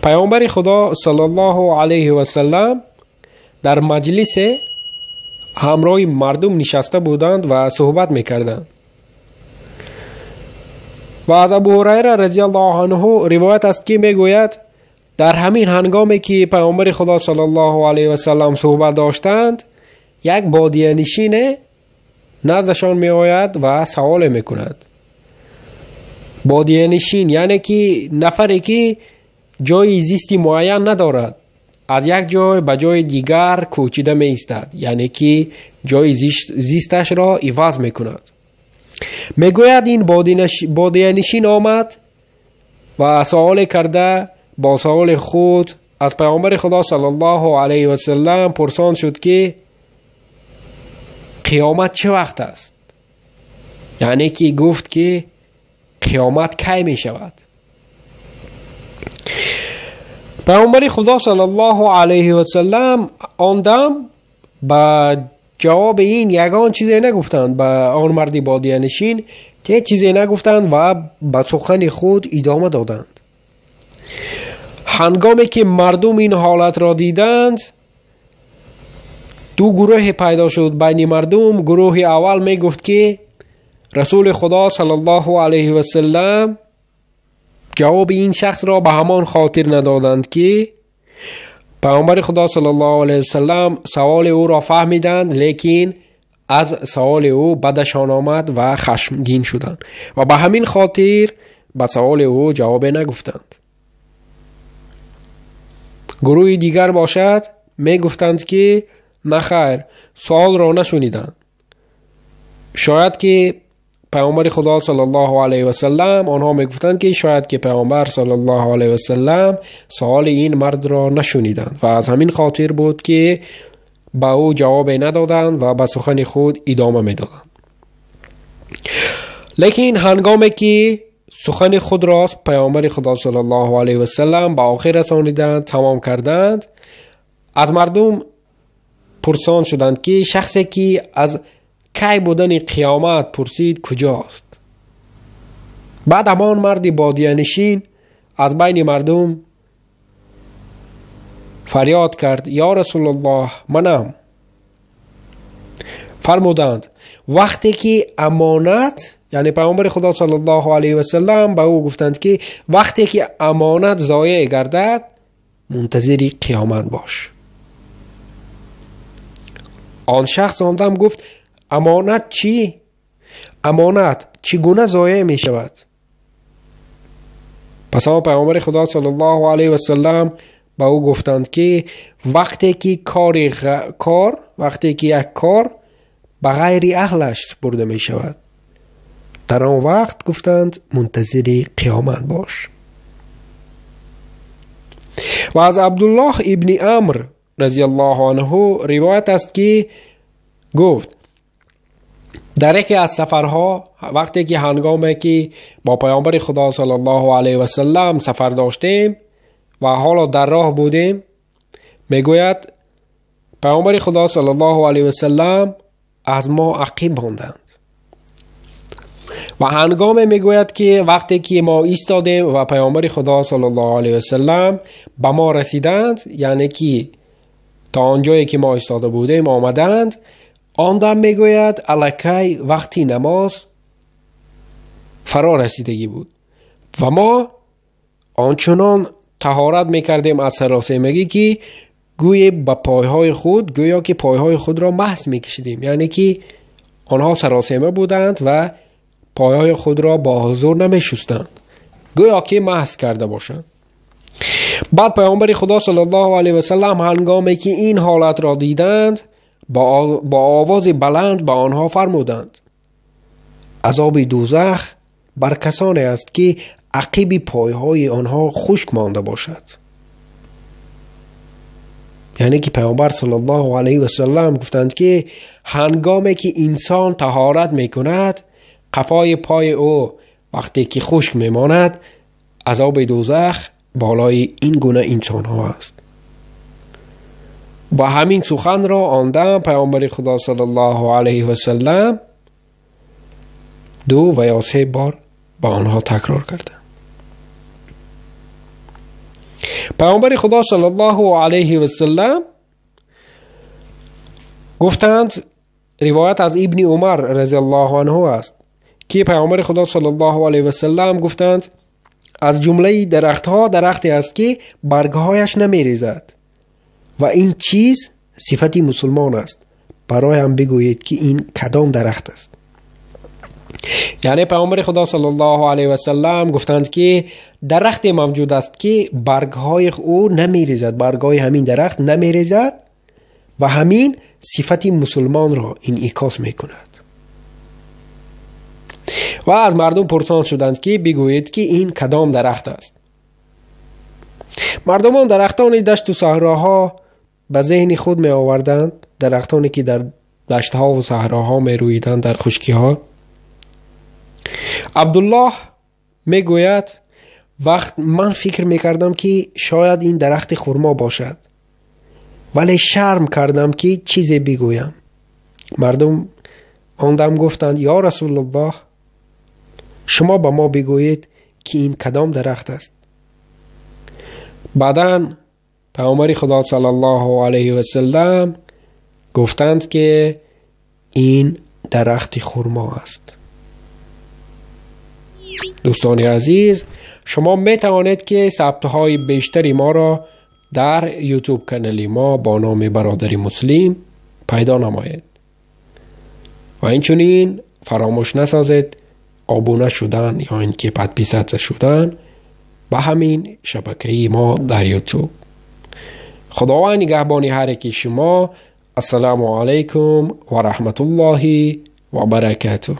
پیامبر خدا صلی الله علیه و سلم در مجلس همراه مردم نشسته بودند و صحبت میکردند. و از ابو هریره رضی الله عنه روایت است که میگوید در همین هنگامی که پیامبر خدا صلی الله علیه و سلم صحبت داشتند، یک بادیه نشین نزدشان می آید و سوال می کند. بادیه نشین یعنی که نفری که جای زیستی معین ندارد، از یک جای به جای دیگر کوچیده می ایستد، یعنی که جای زیستش را عوض می کند. می گوید این بادیه نشین آمد و سوال کرده با سوال خود از پیامبر خدا صلی الله علیه و سلم پرسان شد که قیامت چه وقت است؟ یعنی که گفت که قیامت کی می شود؟ پیامبر خدا صلی الله علیه و سلم آن دم با جواب این یگان چیزی نگفتند به آن مرد بادیه نشین، که چیزی نگفتند و به سخن خود ادامه دادند. هنگامی که مردم این حالت را دیدند، دو گروه پیدا شد بین مردم. گروه اول می گفت که رسول خدا صلی الله علیه و سلم جواب این شخص را به همان خاطر ندادند که پیامبر خدا صلی الله علیه و سلم سوال او را فهمیدند، لیکن از سوال او بدشان آمد و خشمگین شدند و به همین خاطر به سوال او جواب نگفتند. گروه دیگر باشد می گفتند که نخیر، سوال را نشنیدند. شاید که پیامبر خدا صلی الله علیه و سلم، آنها می گفتند که شاید که پیامبر صلی الله علیه و سلم سوال این مرد را نشنیدند و از همین خاطر بود که با او جواب ندادند و به سخن خود ادامه می دادند. لیکن هنگامی که سخن خود را پیامبر خدا صلی الله علیه و سلم به آخر رسانیدند، تمام کردند، از مردم پرسان شدند که شخصی که از کی بودن قیامت پرسید کجاست؟ بعد همان مرد بادیه نشین از بین مردم فریاد کرد یا رسول الله، منم. فرمودند وقتی که امانت، یعنی پیامبر خدا صلی الله علیه و سلم به او گفتند که وقتی که امانت ضایع گردد منتظر قیامت باش. آن شخص آن دم گفت امانت چی؟ امانت چگونه ضایع می شود؟ پس پیامبر خدا صلی الله علیه و سلم با او گفتند که وقتی که وقتی که یک کار به غیر اهلش سپرده می شود، در آن وقت گفتند منتظر قیامت باش. و از عبدالله ابن عمرو رضی الله عنه روایت است که گفت در یکی از سفرها، وقتی که هنگامی که با پیامبر خدا صلی الله علیه و سلم سفر داشتیم و حالا در راه بودیم، میگوید پیامبر خدا صلی الله علیه و سلم از ما عقب ماندند و هنگامی میگوید که وقتی که ما ایستادیم و پیامبر خدا صلی الله علیه و سلم به ما رسیدند، یعنی که تا آنجایی که ما ایستاده بودیم آمدند، آن دم میگوید الکی وقتی نماز فرا رسیدگی بود و ما آنچنان طهارت میکردیم از سراسیمگی که گویا به پایهای خود، گویا که پایهای خود را محض میکشیدیم، یعنی که آنها سراسیمه بودند و پایهای خود را با حضور نمیشستند، گویا که محض کرده باشند. بعد پیامبر خدا صلی الله علیه و سلم هنگامی که این حالت را دیدند با آواز بلند به آنها فرمودند عذاب دوزخ بر کسانی است که عقب پایهای آنها خشک مانده باشد. یعنی که پیامبر صلی الله علیه و سلم گفتند که هنگامی که انسان طهارت میکند، قفای پای او وقتی که خشک میماند، عذاب دوزخ بالای این گونه انسان ها است. با همین سخن را آندم پیامبر خدا صلی الله علیه و سلم 2 و یا 3 بار با آنها تکرار کرده. پیامبر خدا صلی الله علیه و سلم گفتند، روایت از ابن عمر رضی الله عنه است که پیامبر خدا صلی الله علیه و سلم گفتند از جمله درختها درختی است که برگهایش نمیریزد و این چیز صفتی مسلمان است. برای هم بگویید که این کدام درخت است. یعنی پیامبر خدا صلی الله علیه و سلم گفتند که درخت موجود است که برگهای او نمیریزد، برگهای همین درخت نمیریزد و همین صفتی مسلمان را این انعکاس میکند. و از مردم پرسان شدند که بگویید که این کدام درخت است. مردمان درختان دشت و صحراها به ذهن خود می آوردند، درختانی که در دشتها و صحراها می رویدند در خشکی ها. عبدالله می گوید وقت من فکر می کردم که شاید این درخت خرما باشد، ولی شرم کردم که چیزی بگویم. مردم آن دم گفتند یا رسول الله، شما به ما بگویید که این کدام درخت است. بعداً پیامبر خدا صلی الله علیه و سلم گفتند که این درخت خرما است. دوستان عزیز، شما می توانید که ثبت های بیشتری ما را در یوتیوب کانال ما با نام برادر مسلم پیدا نمایید و اینچنین فراموش نسازید آبونه شدن یا اینکه پادپیسات شدن به همین شبکه ما در یوتیوب. خداوند نگهبان هر یک شما. السلام علیکم و رحمت الله و برکاته.